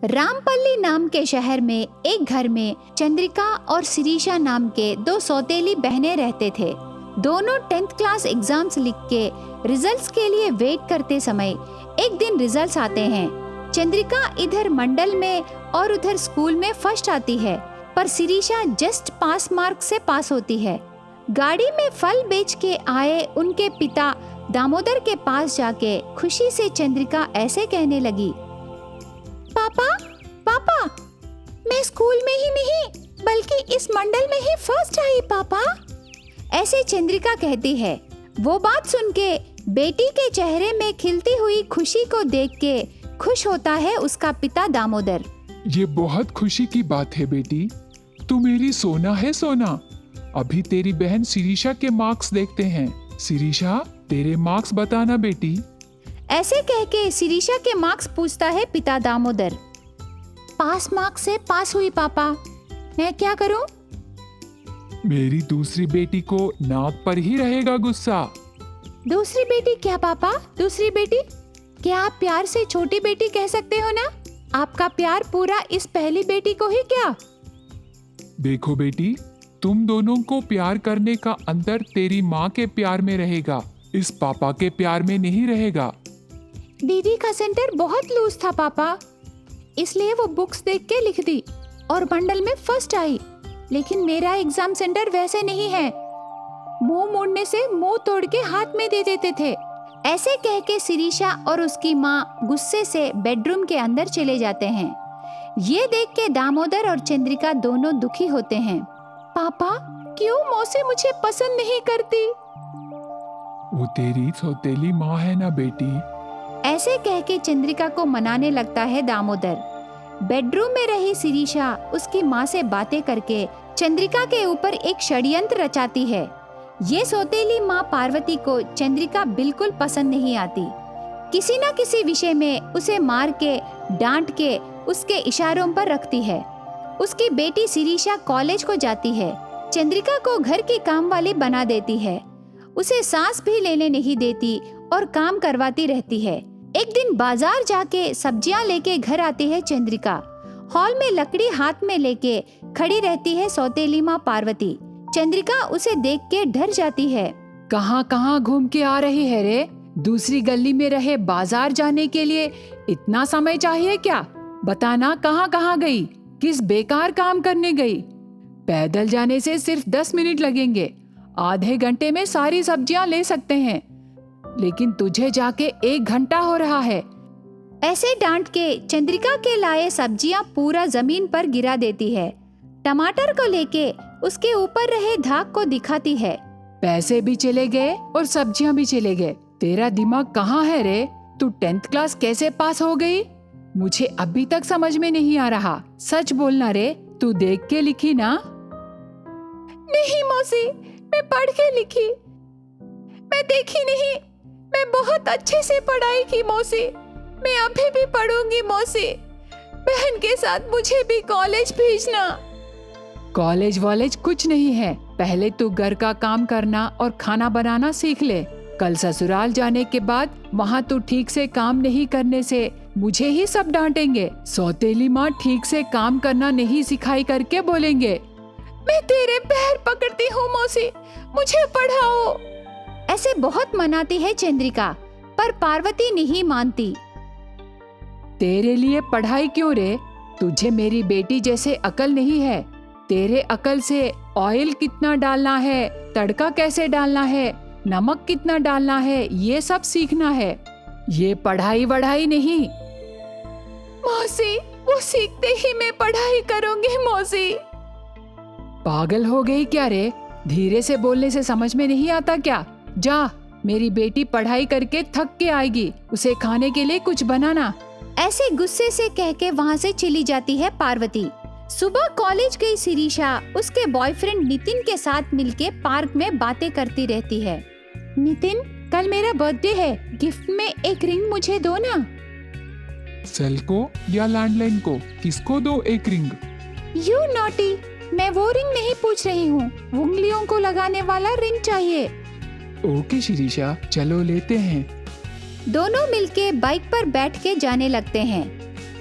रामपल्ली नाम के शहर में एक घर में चंद्रिका और शिरीषा नाम के दो सौतेली बहनें रहते थे। दोनों 10th क्लास एग्जाम्स लिख के रिजल्ट्स के लिए वेट करते समय एक दिन रिजल्ट्स आते हैं। चंद्रिका इधर मंडल में और उधर स्कूल में फर्स्ट आती है, पर शिरीषा जस्ट पास मार्क से पास होती है। गाड़ी में फल बेच के आए उनके पिता दामोदर के पास जाके खुशी से चंद्रिका ऐसे कहने लगी, पापा पापा, मैं स्कूल में ही नहीं बल्कि इस मंडल में ही फर्स्ट आई पापा। ऐसे चंद्रिका कहती है। वो बात सुन के बेटी के चेहरे में खिलती हुई खुशी को देख के खुश होता है उसका पिता दामोदर। ये बहुत खुशी की बात है बेटी, तू मेरी सोना है सोना। अभी तेरी बहन शिरीषा के मार्क्स देखते हैं। शिरीषा, तेरे मार्क्स बताना बेटी। ऐसे कह के शिरीषा के मार्क्स पूछता है पिता दामोदर। पास मार्क्स से पास हुई पापा, मैं क्या करूं? मेरी दूसरी बेटी को नाक पर ही रहेगा गुस्सा। दूसरी बेटी क्या पापा? दूसरी बेटी? क्या आप प्यार से छोटी बेटी कह सकते हो ना? आपका प्यार पूरा इस पहली बेटी को ही क्या? देखो बेटी, तुम दोनों को प्यार करने का अंतर तेरी माँ के प्यार में रहेगा, इस पापा के प्यार में नहीं रहेगा। दीदी का सेंटर बहुत लूज था पापा, इसलिए वो बुक्स देख के लिख दी और मंडल में फर्स्ट आई। लेकिन मेरा एग्जाम सेंटर वैसे नहीं है, मुंह मोड़ने से मुंह तोड़ के हाथ में दे देते थे। ऐसे कह के शिरीषा और उसकी माँ गुस्से से बेडरूम के अंदर चले जाते हैं। ये देख के दामोदर और चंद्रिका दोनों दुखी होते हैं। पापा, क्यों मौसी मुझे पसंद नहीं करती? वो तेरी सौतेली माँ है ना बेटी। ऐसे कह के चंद्रिका को मनाने लगता है दामोदर। बेडरूम में रही शिरीषा उसकी माँ से बातें करके चंद्रिका के ऊपर एक षड्यंत्र रचाती है। ये सौतेली माँ पार्वती को चंद्रिका बिल्कुल पसंद नहीं आती। किसी न किसी विषय में उसे मार के डांट के उसके इशारों पर रखती है। उसकी बेटी शिरीषा कॉलेज को जाती है, चंद्रिका को घर की काम वाली बना देती है, उसे सांस भी लेने नहीं देती और काम करवाती रहती है। एक दिन बाजार जाके सब्जियां लेके घर आती है चंद्रिका। हॉल में लकड़ी हाथ में लेके खड़ी रहती है सौतेली माँ पार्वती। चंद्रिका उसे देख के डर जाती है। कहाँ कहाँ घूम के आ रही है रे? दूसरी गली में रहे बाजार जाने के लिए इतना समय चाहिए क्या? बताना, कहाँ कहाँ गई? किस बेकार काम करने गई? पैदल जाने से सिर्फ 10 मिनट लगेंगे, आधे घंटे में सारी सब्जियां ले सकते हैं, लेकिन तुझे जाके 1 घंटा हो रहा है। ऐसे डांट के चंद्रिका के लाए सब्जियां पूरा जमीन पर गिरा देती है। टमाटर को लेके उसके ऊपर रहे धाक को दिखाती है। पैसे भी चले गए और सब्जियां भी चले गए। तेरा दिमाग कहाँ है रे? तू 10th क्लास कैसे पास हो गई? मुझे अभी तक समझ में नहीं आ रहा। सच बोलना रे, तू देख के लिखी ना? नहीं मौसी, मैं पढ़ के लिखी। मैं देखी नहीं, मैं बहुत अच्छे से पढ़ाई की मौसी। मैं अभी भी पढ़ूंगी मौसी। बहन के साथ मुझे भी कॉलेज भेजना। कॉलेज वॉलेज कुछ नहीं है, पहले तू घर का काम करना और खाना बनाना सीख ले। कल ससुराल जाने के बाद वहाँ तू ठीक से काम नहीं करने से मुझे ही सब डांटेंगे। सौतेली माँ ठीक से काम करना नहीं सिखाई करके बोलेंगे। मैं तेरे पैर पकड़ती हूँ मौसी, मुझे पढ़ाओ। ऐसे बहुत मनाती है चंद्रिका, पर पार्वती नहीं मानती। तेरे लिए पढ़ाई क्यों रे? तुझे मेरी बेटी जैसे अकल नहीं है। तेरे अकल से ऑयल कितना डालना है, तड़का कैसे डालना है, नमक कितना डालना है, ये सब सीखना है। ये पढ़ाई वढ़ाई नहीं। मौसी, वो सीखते ही मैं पढ़ाई करूंगी मौसी। पागल हो गई क्या रे? धीरे से बोलने से समझ में नहीं आता क्या? जा, मेरी बेटी पढ़ाई करके थक के आएगी, उसे खाने के लिए कुछ बनाना। ऐसे गुस्से से कह के वहाँ से चली जाती है पार्वती। सुबह कॉलेज गई शिरीषा उसके बॉयफ्रेंड नितिन के साथ मिलके पार्क में बातें करती रहती है। नितिन, कल मेरा बर्थडे है, गिफ्ट में एक रिंग मुझे दो ना। सेल को या लैंडलाइन को, किसको दो एक रिंग? यू नॉटी, मैं वो रिंग नहीं पूछ रही हूँ, उंगलियों को लगाने वाला रिंग चाहिए। ओके शिरीषा, चलो लेते हैं। दोनों मिलके बाइक पर बैठ के जाने लगते हैं।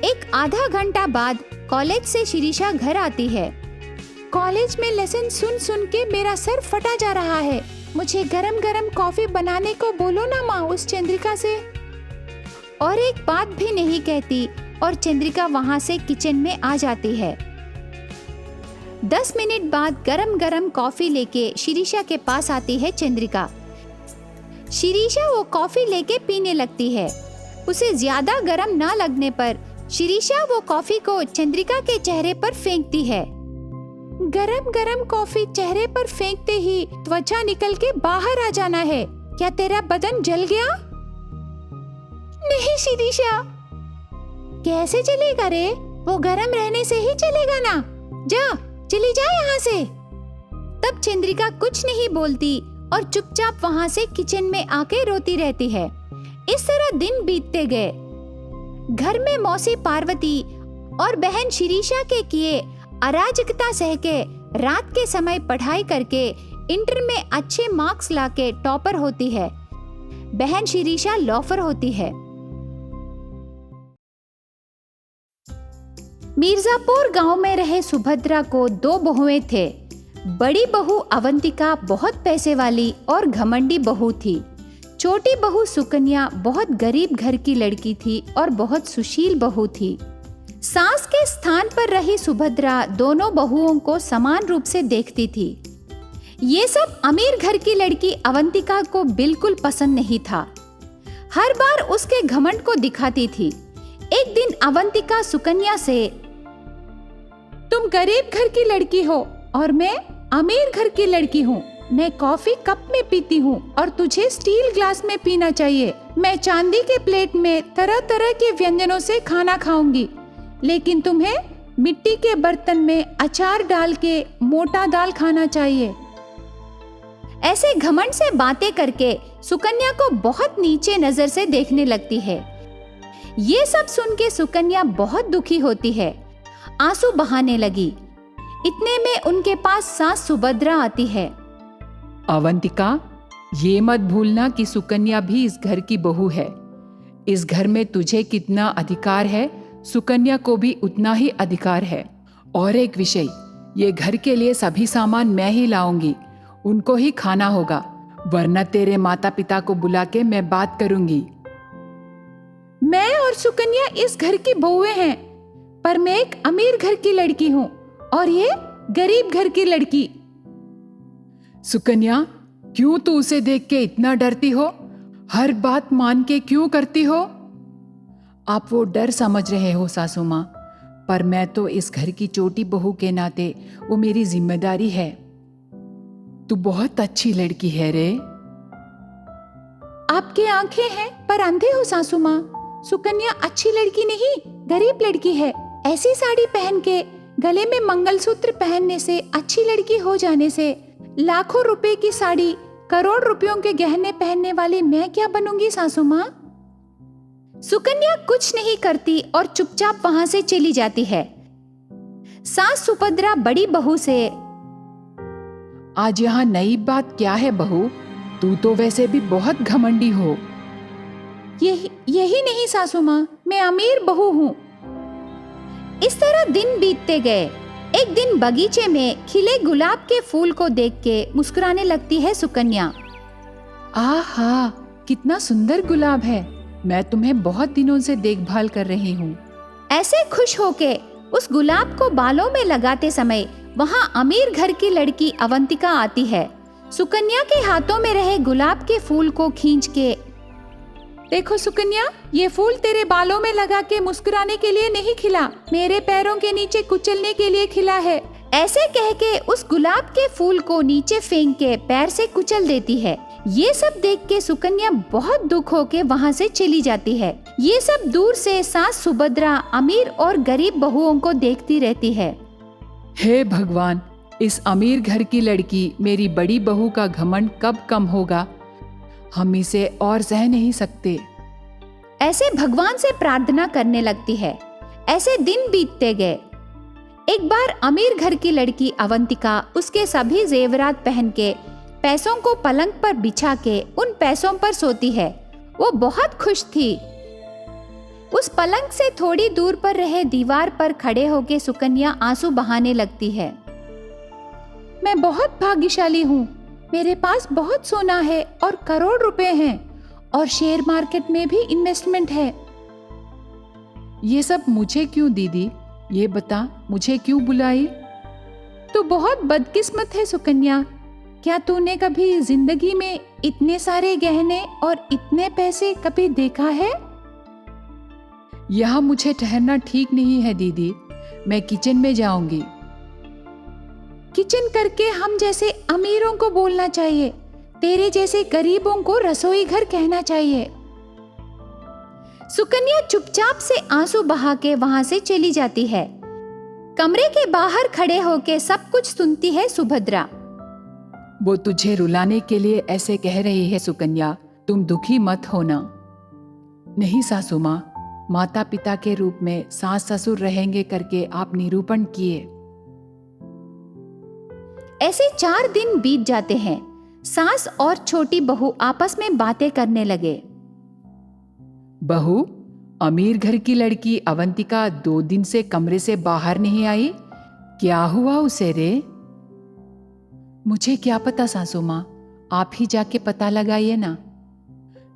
एक आधा घंटा बाद कॉलेज से शिरीषा घर आती है। कॉलेज में लेसन सुन सुन के मेरा सर फटा जा रहा है। मुझे गरम गरम कॉफी बनाने को बोलो ना माँ उस चंद्रिका से। और एक बात भी नहीं कहती और चंद्रिका वहाँ से किचन में आ जाती है। 10 मिनट बाद गरम गरम कॉफी लेके शिरीषा के पास आती है चंद्रिका। शिरीषा वो कॉफी लेके पीने लगती है। उसे ज्यादा गरम ना लगने पर शिरीषा वो कॉफी को चंद्रिका के चेहरे पर फेंकती है। गरम गरम कॉफी चेहरे पर फेंकते ही त्वचा निकल के बाहर आ जाना है। क्या तेरा बदन जल गया? नहीं शिरीषा। कैसे चलेगा रे? वो गरम रहने से ही चलेगा ना। जा, चली जा यहाँ से। तब चंद्रिका कुछ नहीं बोलती और चुपचाप वहाँ से किचन में आके रोती रहती है। इस तरह दिन बीतते गए। घर में मौसी पार्वती और बहन शिरीषा के किए अराजकता सह के रात के समय पढ़ाई करके इंटर में अच्छे मार्क्स लाके टॉपर होती है। बहन शिरीषा लॉफर होती है। मिर्जापुर गांव में रहे सुभद्रा को 2 बहुएं थे। बड़ी बहू अवंतिका बहुत पैसे वाली और घमंडी बहू थी। छोटी बहू सुकन्या बहुत गरीब घर की लड़की थी और बहुत सुशील बहू थी। सास के स्थान पर रही सुभद्रा दोनों बहुओं को समान रूप से देखती थी। ये सब अमीर घर की लड़की अवंतिका को बिल्कुल पसंद नहीं था। हर बार उसके घमंड को दिखाती थी। एक दिन अवंतिका सुकन्या से, तुम गरीब घर की लड़की हो और मैं अमीर घर की लड़की हूँ। मैं कॉफी कप में पीती हूँ और तुझे स्टील ग्लास में पीना चाहिए। मैं चांदी के प्लेट में तरह तरह के व्यंजनों से खाना खाऊंगी, लेकिन तुम्हें मिट्टी के बर्तन में अचार डाल के मोटा दाल खाना चाहिए। ऐसे घमंड से बातें करके सुकन्या को बहुत नीचे नजर से देखने लगती है। ये सब सुन के सुकन्या बहुत दुखी होती है, आंसू बहाने लगी। इतने में उनके पास सास सुभद्रा आती है। अवंतिका, ये मत भूलना कि सुकन्या भी इस घर की बहू है। इस घर में तुझे कितना अधिकार है, सुकन्या को भी उतना ही अधिकार है। और एक विषय, ये घर के लिए सभी सामान मैं ही लाऊंगी, उनको ही खाना होगा, वरना तेरे माता पिता को बुला के मैं बात करूंगी। मैं और सुकन्या इस घर की बहुएं हैं, पर मैं एक अमीर घर की लड़की हूँ और ये गरीब घर की लड़की। सुकन्या, क्यों तू उसे देख के इतना डरती हो? हर बात मान के क्यों करती हो? आप वो डर समझ रहे हो सासू माँ, पर मैं तो इस घर की छोटी बहू के नाते वो मेरी जिम्मेदारी है। तू बहुत अच्छी लड़की है रे। आपके आंखें हैं पर अंधे हो सासू माँ। सुकन्या अच्छी लड़की नहीं, गरीब लड़की है। ऐसी साड़ी पहन के गले में मंगलसूत्र पहनने से, अच्छी लड़की हो जाने से, लाखों रुपए की साड़ी, करोड़ रुपयों के गहने पहनने वाली मैं क्या बनूंगी सासू माँ? सुकन्या कुछ नहीं करती और चुपचाप वहां से चली जाती है। सास सुभद्रा बड़ी बहू से, आज यहाँ नई बात क्या है बहू? तू तो वैसे भी बहुत घमंडी हो। यही नहीं सासू माँ, मैं अमीर बहू हूँ। इस तरह दिन बीतते गए। एक दिन बगीचे में खिले गुलाब के फूल को देख के मुस्कुराने लगती है सुकन्या। आहा, कितना सुंदर गुलाब है। मैं तुम्हें बहुत दिनों से देखभाल कर रही हूँ। ऐसे खुश होके उस गुलाब को बालों में लगाते समय वहाँ अमीर घर की लड़की अवंतिका आती है। सुकन्या के हाथों में रहे गुलाब के फूल को खींच के, देखो सुकन्या, ये फूल तेरे बालों में लगा के मुस्कुराने के लिए नहीं खिला, मेरे पैरों के नीचे कुचलने के लिए खिला है। ऐसे कह के उस गुलाब के फूल को नीचे फेंक के पैर से कुचल देती है। ये सब देख के सुकन्या बहुत दुख होके वहाँ से चली जाती है। ये सब दूर से सास सुभद्रा अमीर और गरीब बहुओं को देखती रहती है। हे भगवान, इस अमीर घर की लड़की मेरी बड़ी बहू का घमंड कब कम होगा? हम इसे और सह नहीं सकते। ऐसे भगवान से प्रार्थना करने लगती है। ऐसे दिन बीतते गए। एक बार अमीर घर की लड़की अवंतिका उसके सभी जेवरात पहन के पैसों को पलंग पर बिछा के उन पैसों पर सोती है। वो बहुत खुश थी। उस पलंग से थोड़ी दूर पर रहे दीवार पर खड़े होके सुकन्या आंसू बहाने लगती है। मैं बहुत भाग्यशाली हूँ। मेरे पास बहुत सोना है और करोड़ रुपए हैं और शेयर मार्केट में भी इन्वेस्टमेंट है। ये सब मुझे क्यों दीदी? ये बता, मुझे क्यों बुलाई? तू बहुत बदकिस्मत है सुकन्या। क्या तूने कभी जिंदगी में इतने सारे गहने और इतने पैसे कभी देखा है? यहाँ मुझे ठहरना ठीक नहीं है दीदी। मैं किचन में जाऊंगी। किचन करके हम जैसे अमीरों को बोलना चाहिए, तेरे जैसे गरीबों को रसोई घर कहना चाहिए। सुकन्या चुपचाप से आंसू बहा के वहां से चली जाती है। कमरे के बाहर खड़े होके सब कुछ सुनती है सुभद्रा। वो तुझे रुलाने के लिए ऐसे कह रही है सुकन्या, तुम दुखी मत होना। नहीं सासू माँ, माता पिता के रूप में सास ससुर रहेंगे करके आप निरूपण किए। ऐसे 4 दिन बीत जाते हैं। सास और छोटी बहू आपस में बातें करने लगे। बहू, अमीर घर की लड़की अवंतिका 2 दिन से कमरे से बाहर नहीं आई। क्या हुआ उसे रे? मुझे क्या पता सासू माँ, आप ही जाके पता लगाइए ना।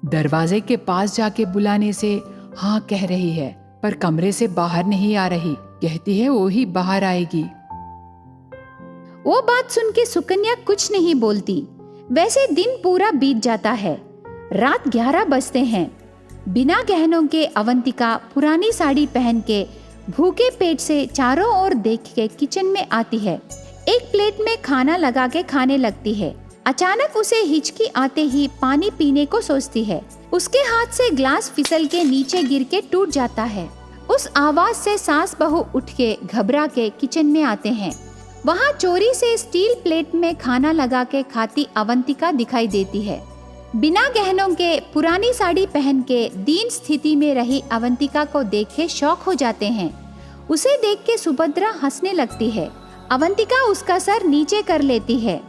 दरवाजे के पास जाके बुलाने से हाँ कह रही है, पर कमरे से बाहर नहीं आ रही। कहती है वो ही बाहर आएगी। वो बात सुन के सुकन्या कुछ नहीं बोलती। वैसे दिन पूरा बीत जाता है। रात 11 बजते हैं। बिना गहनों के अवंतिका पुरानी साड़ी पहन के भूखे पेट से चारों ओर देख के किचन में आती है। एक प्लेट में खाना लगा के खाने लगती है। अचानक उसे हिचकी आते ही पानी पीने को सोचती है। उसके हाथ से ग्लास फिसल के नीचे गिर के टूट जाता है। उस आवाज से सास बहू उठ के घबरा के किचन में आते हैं। वहाँ चोरी से स्टील प्लेट में खाना लगा के खाती अवंतिका दिखाई देती है। बिना गहनों के पुरानी साड़ी पहन के दीन स्थिति में रही अवंतिका को देख के शौक हो जाते हैं। उसे देख के सुभद्रा हंसने लगती है। अवंतिका उसका सर नीचे कर लेती है।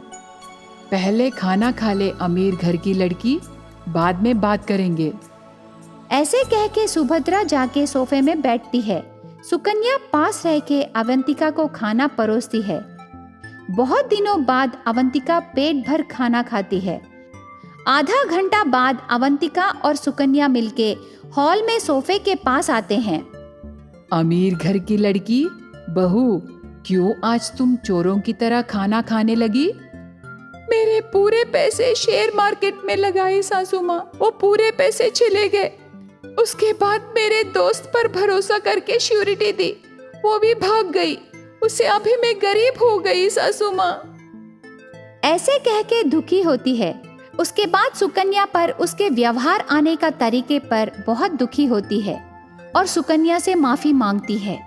पहले खाना खा ले अमीर घर की लड़की, बाद में बात करेंगे। ऐसे कह के सुभद्रा जाके सोफे में बैठती है। सुकन्या पास रह के अवंतिका को खाना परोसती है। बहुत दिनों बाद अवंतिका पेट भर खाना खाती है। आधा घंटा बाद अवंतिका और सुकन्या मिलके हॉल में सोफे के पास आते हैं। अमीर घर की लड़की, बहू, क्यों आज तुम चोरों की तरह खाना खाने लगी? मेरे पूरे पैसे शेयर मार्केट में लगाए सासू माँ, वो पूरे पैसे चले गए। उसके बाद मेरे दोस्त पर भरोसा करके श्योरिटी दी, वो भी भाग गई। उसे अभी मैं गरीब हो गई सासू माँ। ऐसे कह के दुखी होती है। उसके बाद सुकन्या पर उसके व्यवहार आने का तरीके पर बहुत दुखी होती है और सुकन्या से माफी मांगती है।